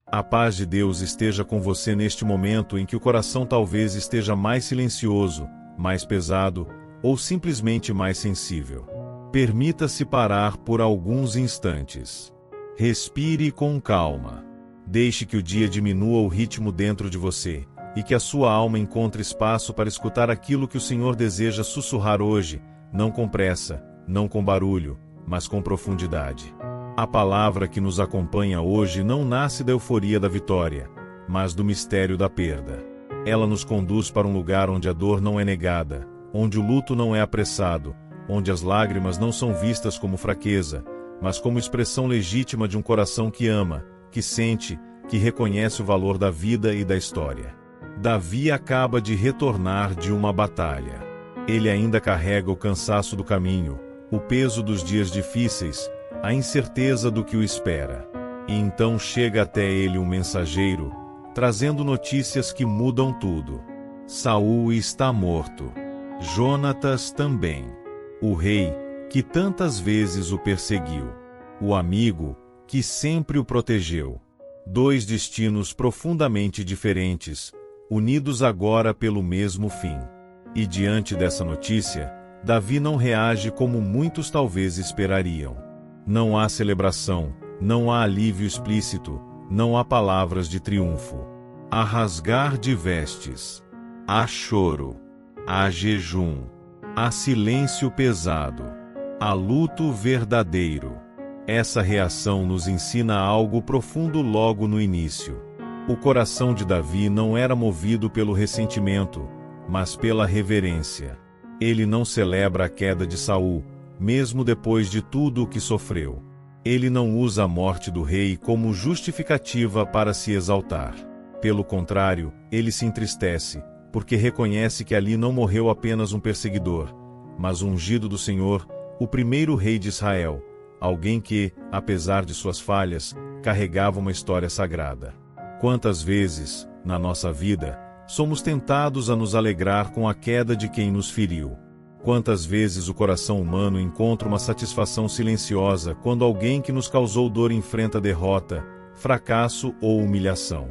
A paz de Deus esteja com você neste momento em que o coração talvez esteja mais silencioso, mais pesado, ou simplesmente mais sensível. Permita-se parar por alguns instantes. Respire com calma. Deixe que o dia diminua o ritmo dentro de você, e que a sua alma encontre espaço para escutar aquilo que o Senhor deseja sussurrar hoje, não com pressa, não com barulho, mas com profundidade. A palavra que nos acompanha hoje não nasce da euforia da vitória, mas do mistério da perda. Ela nos conduz para um lugar onde a dor não é negada, onde o luto não é apressado, onde as lágrimas não são vistas como fraqueza, mas como expressão legítima de um coração que ama, que sente, que reconhece o valor da vida e da história. Davi acaba de retornar de uma batalha. Ele ainda carrega o cansaço do caminho, o peso dos dias difíceis, a incerteza do que o espera. E então chega até ele um mensageiro, trazendo notícias que mudam tudo. Saul está morto. Jonatas também. O rei, que tantas vezes o perseguiu. O amigo, que sempre o protegeu. Dois destinos profundamente diferentes, unidos agora pelo mesmo fim. E diante dessa notícia, Davi não reage como muitos talvez esperariam. Não há celebração, não há alívio explícito, não há palavras de triunfo. Há rasgar de vestes, há choro, há jejum, há silêncio pesado, há luto verdadeiro. Essa reação nos ensina algo profundo logo no início. O coração de Davi não era movido pelo ressentimento, mas pela reverência. Ele não celebra a queda de Saul, mesmo depois de tudo o que sofreu. Ele não usa a morte do rei como justificativa para se exaltar. Pelo contrário, ele se entristece, porque reconhece que ali não morreu apenas um perseguidor, mas um ungido do Senhor, o primeiro rei de Israel, alguém que, apesar de suas falhas, carregava uma história sagrada. Quantas vezes, na nossa vida, somos tentados a nos alegrar com a queda de quem nos feriu? Quantas vezes o coração humano encontra uma satisfação silenciosa quando alguém que nos causou dor enfrenta derrota, fracasso ou humilhação?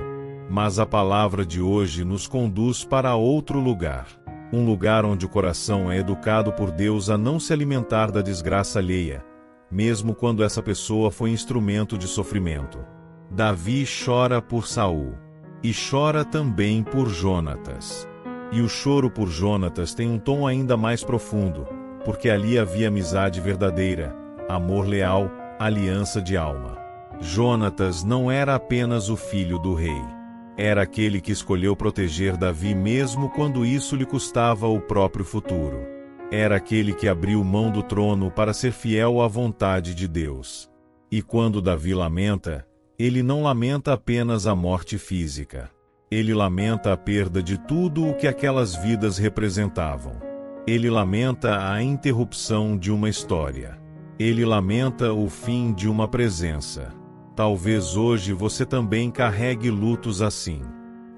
Mas a palavra de hoje nos conduz para outro lugar. Um lugar onde o coração é educado por Deus a não se alimentar da desgraça alheia, mesmo quando essa pessoa foi instrumento de sofrimento. Davi chora por Saul. E chora também por Jonatas. E o choro por Jonatas tem um tom ainda mais profundo, porque ali havia amizade verdadeira, amor leal, aliança de alma. Jonatas não era apenas o filho do rei. Era aquele que escolheu proteger Davi mesmo quando isso lhe custava o próprio futuro. Era aquele que abriu mão do trono para ser fiel à vontade de Deus. E quando Davi lamenta, ele não lamenta apenas a morte física. Ele lamenta a perda de tudo o que aquelas vidas representavam. Ele lamenta a interrupção de uma história. Ele lamenta o fim de uma presença. Talvez hoje você também carregue lutos assim.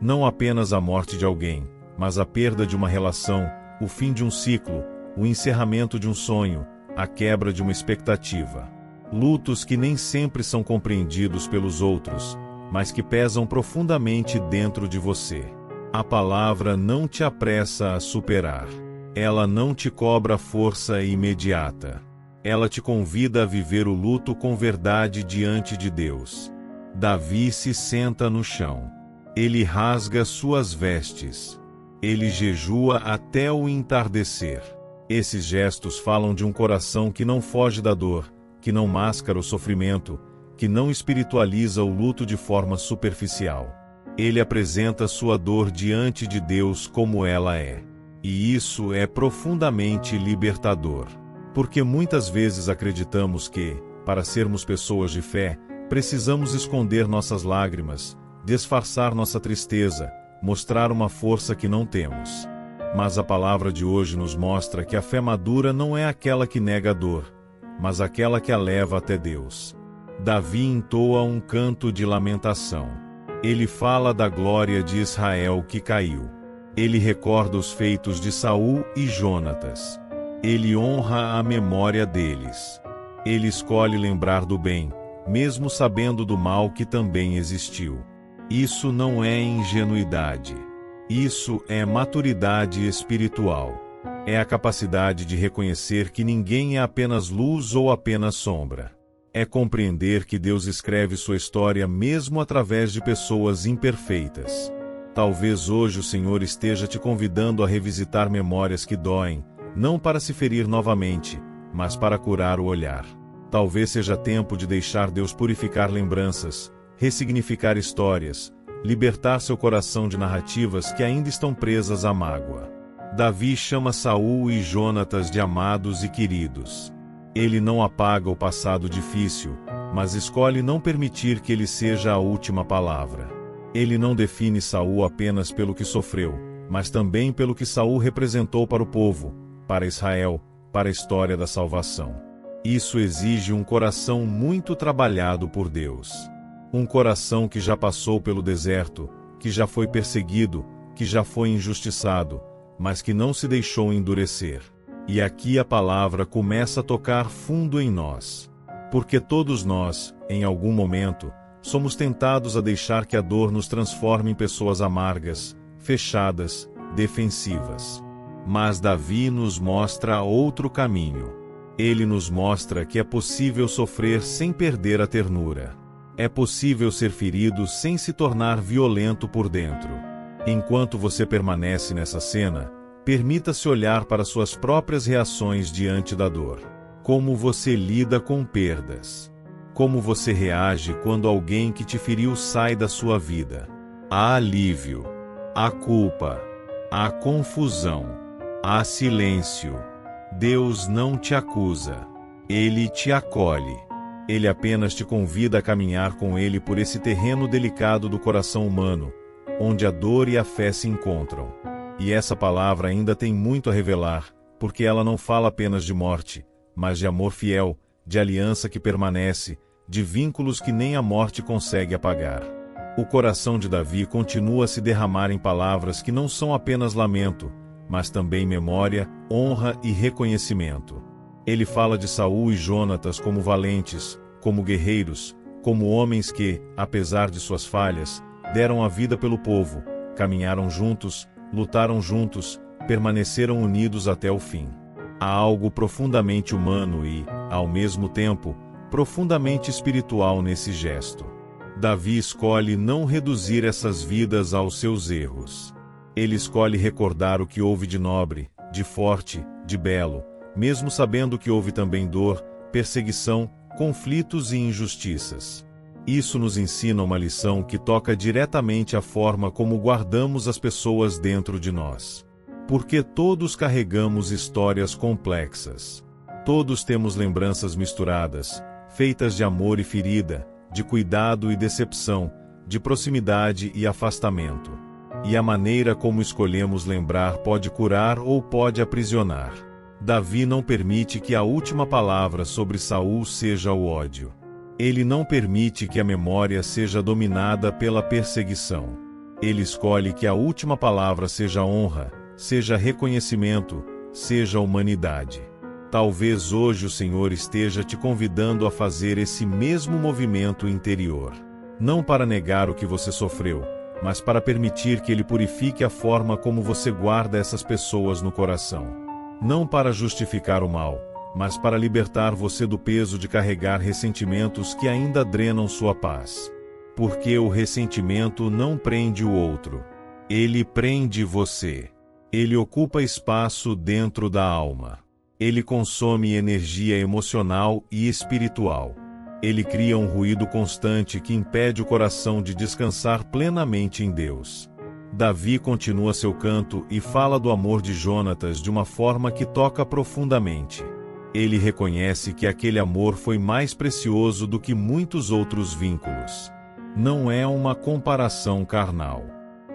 Não apenas a morte de alguém, mas a perda de uma relação, o fim de um ciclo, o encerramento de um sonho, a quebra de uma expectativa. Lutos que nem sempre são compreendidos pelos outros, mas que pesam profundamente dentro de você. A palavra não te apressa a superar. Ela não te cobra força imediata. Ela te convida a viver o luto com verdade diante de Deus. Davi se senta no chão. Ele rasga suas vestes. Ele jejua até o entardecer. Esses gestos falam de um coração que não foge da dor, que não mascara o sofrimento, que não espiritualiza o luto de forma superficial. Ele apresenta sua dor diante de Deus como ela é. E isso é profundamente libertador. Porque muitas vezes acreditamos que, para sermos pessoas de fé, precisamos esconder nossas lágrimas, disfarçar nossa tristeza, mostrar uma força que não temos. Mas a palavra de hoje nos mostra que a fé madura não é aquela que nega a dor, mas aquela que a leva até Deus. Davi entoa um canto de lamentação. Ele fala da glória de Israel que caiu. Ele recorda os feitos de Saul e Jonatas. Ele honra a memória deles. Ele escolhe lembrar do bem, mesmo sabendo do mal que também existiu. Isso não é ingenuidade. Isso é maturidade espiritual. É a capacidade de reconhecer que ninguém é apenas luz ou apenas sombra. É compreender que Deus escreve sua história mesmo através de pessoas imperfeitas. Talvez hoje o Senhor esteja te convidando a revisitar memórias que doem, não para se ferir novamente, mas para curar o olhar. Talvez seja tempo de deixar Deus purificar lembranças, ressignificar histórias, libertar seu coração de narrativas que ainda estão presas à mágoa. Davi chama Saul e Jonatas de amados e queridos. Ele não apaga o passado difícil, mas escolhe não permitir que ele seja a última palavra. Ele não define Saul apenas pelo que sofreu, mas também pelo que Saul representou para o povo, para Israel, para a história da salvação. Isso exige um coração muito trabalhado por Deus. Um coração que já passou pelo deserto, que já foi perseguido, que já foi injustiçado, mas que não se deixou endurecer. E aqui a palavra começa a tocar fundo em nós. Porque todos nós, em algum momento, somos tentados a deixar que a dor nos transforme em pessoas amargas, fechadas, defensivas. Mas Davi nos mostra outro caminho. Ele nos mostra que é possível sofrer sem perder a ternura. É possível ser ferido sem se tornar violento por dentro. Enquanto você permanece nessa cena, permita-se olhar para suas próprias reações diante da dor. Como você lida com perdas. Como você reage quando alguém que te feriu sai da sua vida. Há alívio. Há culpa. Há confusão. Há silêncio. Deus não te acusa. Ele te acolhe. Ele apenas te convida a caminhar com Ele por esse terreno delicado do coração humano, onde a dor e a fé se encontram. E essa palavra ainda tem muito a revelar, porque ela não fala apenas de morte, mas de amor fiel, de aliança que permanece, de vínculos que nem a morte consegue apagar. O coração de Davi continua a se derramar em palavras que não são apenas lamento, mas também memória, honra e reconhecimento. Ele fala de Saul e Jonatas como valentes, como guerreiros, como homens que, apesar de suas falhas, deram a vida pelo povo, caminharam juntos, lutaram juntos, permaneceram unidos até o fim. Há algo profundamente humano e, ao mesmo tempo, profundamente espiritual nesse gesto. Davi escolhe não reduzir essas vidas aos seus erros. Ele escolhe recordar o que houve de nobre, de forte, de belo, mesmo sabendo que houve também dor, perseguição, conflitos e injustiças. Isso nos ensina uma lição que toca diretamente a forma como guardamos as pessoas dentro de nós. Porque todos carregamos histórias complexas. Todos temos lembranças misturadas, feitas de amor e ferida, de cuidado e decepção, de proximidade e afastamento. E a maneira como escolhemos lembrar pode curar ou pode aprisionar. Davi não permite que a última palavra sobre Saul seja o ódio. Ele não permite que a memória seja dominada pela perseguição. Ele escolhe que a última palavra seja honra, seja reconhecimento, seja humanidade. Talvez hoje o Senhor esteja te convidando a fazer esse mesmo movimento interior. Não para negar o que você sofreu, mas para permitir que Ele purifique a forma como você guarda essas pessoas no coração. Não para justificar o mal, mas para libertar você do peso de carregar ressentimentos que ainda drenam sua paz. Porque o ressentimento não prende o outro. Ele prende você. Ele ocupa espaço dentro da alma. Ele consome energia emocional e espiritual. Ele cria um ruído constante que impede o coração de descansar plenamente em Deus. Davi continua seu canto e fala do amor de Jonatas de uma forma que toca profundamente. Ele reconhece que aquele amor foi mais precioso do que muitos outros vínculos. Não é uma comparação carnal.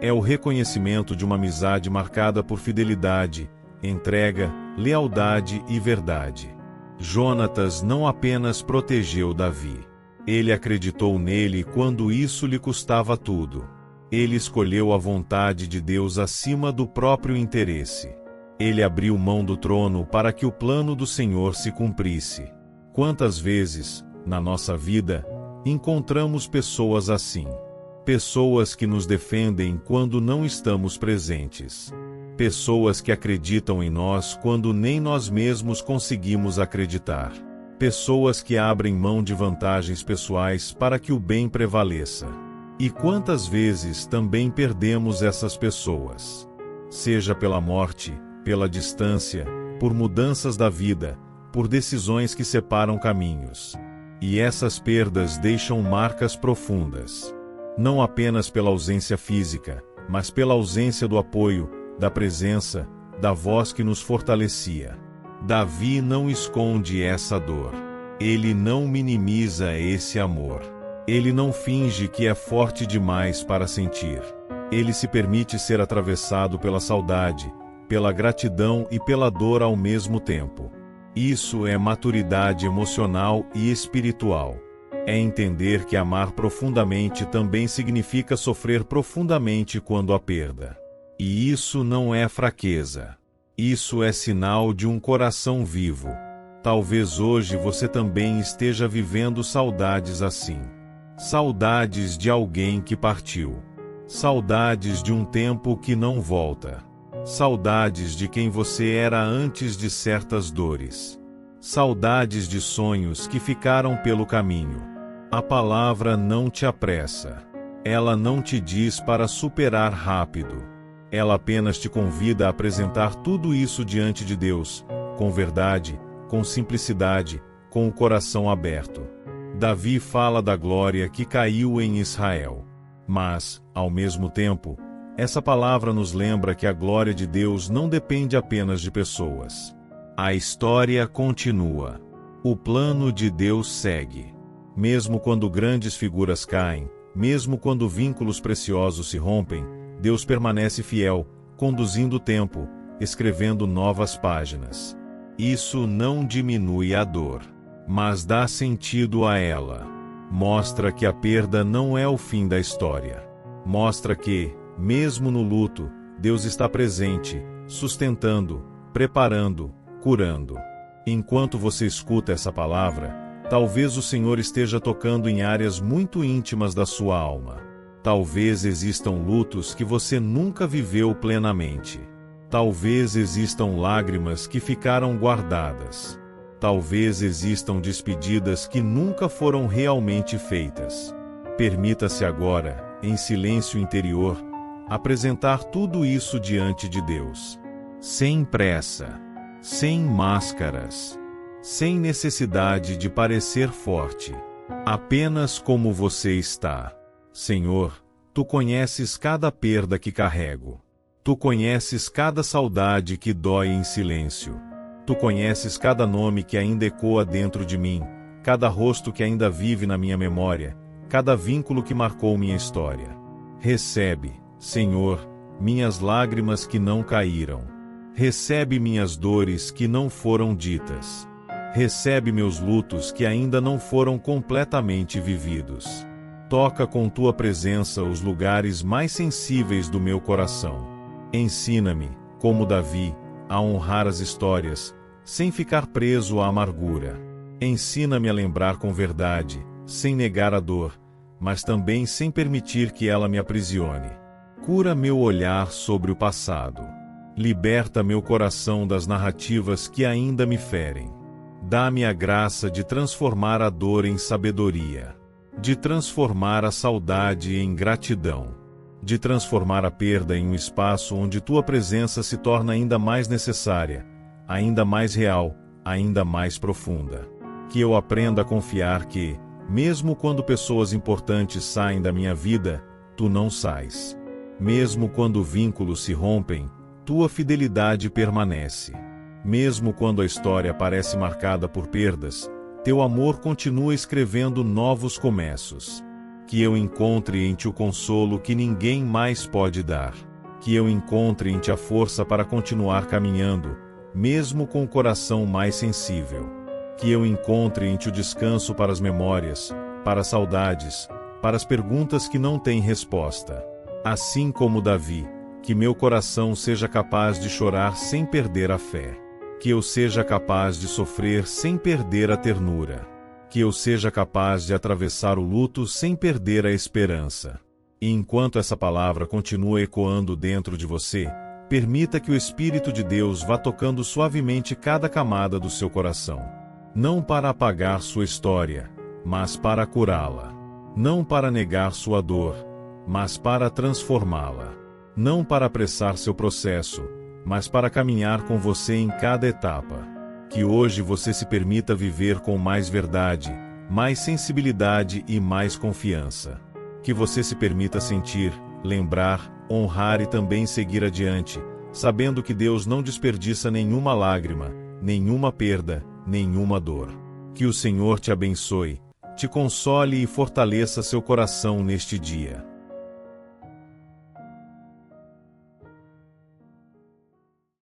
É o reconhecimento de uma amizade marcada por fidelidade, entrega, lealdade e verdade. Jonatas não apenas protegeu Davi. Ele acreditou nele quando isso lhe custava tudo. Ele escolheu a vontade de Deus acima do próprio interesse. Ele abriu mão do trono para que o plano do Senhor se cumprisse. Quantas vezes, na nossa vida, Encontramos pessoas assim. Pessoas que nos defendem quando não estamos presentes. Pessoas que acreditam em nós quando nem nós mesmos conseguimos acreditar. Pessoas que abrem mão de vantagens pessoais para que o bem prevaleça. E quantas vezes também perdemos essas pessoas? Seja pela morte, pela distância, por mudanças da vida, por decisões que separam caminhos. E essas perdas deixam marcas profundas. Não apenas pela ausência física, mas pela ausência do apoio, da presença, da voz que nos fortalecia. Davi não esconde essa dor. Ele não minimiza esse amor. Ele não finge que é forte demais para sentir. Ele se permite ser atravessado pela saudade, pela gratidão e pela dor ao mesmo tempo. Isso é maturidade emocional e espiritual. É entender que amar profundamente também significa sofrer profundamente quando há perda. E isso não é fraqueza. Isso é sinal de um coração vivo. Talvez hoje você também esteja vivendo saudades assim. Saudades de alguém que partiu. Saudades de um tempo que não volta. Saudades de quem você era antes de certas dores. Saudades de sonhos que ficaram pelo caminho. A palavra não te apressa. Ela não te diz para superar rápido. Ela apenas te convida a apresentar tudo isso diante de Deus, com verdade, com simplicidade, com o coração aberto. Davi fala da glória que caiu em Israel. Mas, ao mesmo tempo, essa palavra nos lembra que a glória de Deus não depende apenas de pessoas. A história continua. O plano de Deus segue. Mesmo quando grandes figuras caem, mesmo quando vínculos preciosos se rompem, Deus permanece fiel, conduzindo o tempo, escrevendo novas páginas. Isso não diminui a dor, mas dá sentido a ela. Mostra que a perda não é o fim da história. Mostra que, mesmo no luto, Deus está presente, sustentando, preparando, curando. Enquanto você escuta essa palavra, talvez o Senhor esteja tocando em áreas muito íntimas da sua alma. Talvez existam lutos que você nunca viveu plenamente. Talvez existam lágrimas que ficaram guardadas. Talvez existam despedidas que nunca foram realmente feitas. Permita-se agora, em silêncio interior, apresentar tudo isso diante de Deus. Sem pressa, sem máscaras, sem necessidade de parecer forte. Apenas como você está. Senhor, Tu conheces cada perda que carrego. Tu conheces cada saudade que dói em silêncio. Tu conheces cada nome que ainda ecoa dentro de mim, cada rosto que ainda vive na minha memória, cada vínculo que marcou minha história. Recebe, Senhor, minhas lágrimas que não caíram. Recebe minhas dores que não foram ditas. Recebe meus lutos que ainda não foram completamente vividos. Toca com Tua presença os lugares mais sensíveis do meu coração. Ensina-me, como Davi, a honrar as histórias, sem ficar preso à amargura. Ensina-me a lembrar com verdade, sem negar a dor, mas também sem permitir que ela me aprisione. Cura meu olhar sobre o passado. Liberta meu coração das narrativas que ainda me ferem. Dá-me a graça de transformar a dor em sabedoria, de transformar a saudade em gratidão, de transformar a perda em um espaço onde Tua presença se torna ainda mais necessária, ainda mais real, ainda mais profunda. Que eu aprenda a confiar que, mesmo quando pessoas importantes saem da minha vida, Tu não sais. Mesmo quando vínculos se rompem, Tua fidelidade permanece. Mesmo quando a história parece marcada por perdas, Teu amor continua escrevendo novos começos. Que eu encontre em Ti o consolo que ninguém mais pode dar. Que eu encontre em Ti a força para continuar caminhando, mesmo com o coração mais sensível. Que eu encontre em Ti o descanso para as memórias, para as saudades, para as perguntas que não têm resposta. Assim como Davi, que meu coração seja capaz de chorar sem perder a fé. Que eu seja capaz de sofrer sem perder a ternura. Que eu seja capaz de atravessar o luto sem perder a esperança. E enquanto essa palavra continua ecoando dentro de você, permita que o Espírito de Deus vá tocando suavemente cada camada do seu coração. Não para apagar sua história, mas para curá-la. Não para negar sua dor, mas para transformá-la. Não para apressar seu processo, mas para caminhar com você em cada etapa. Que hoje você se permita viver com mais verdade, mais sensibilidade e mais confiança. Que você se permita sentir, lembrar, honrar e também seguir adiante, sabendo que Deus não desperdiça nenhuma lágrima, nenhuma perda, nenhuma dor. Que o Senhor te abençoe, te console e fortaleça seu coração neste dia.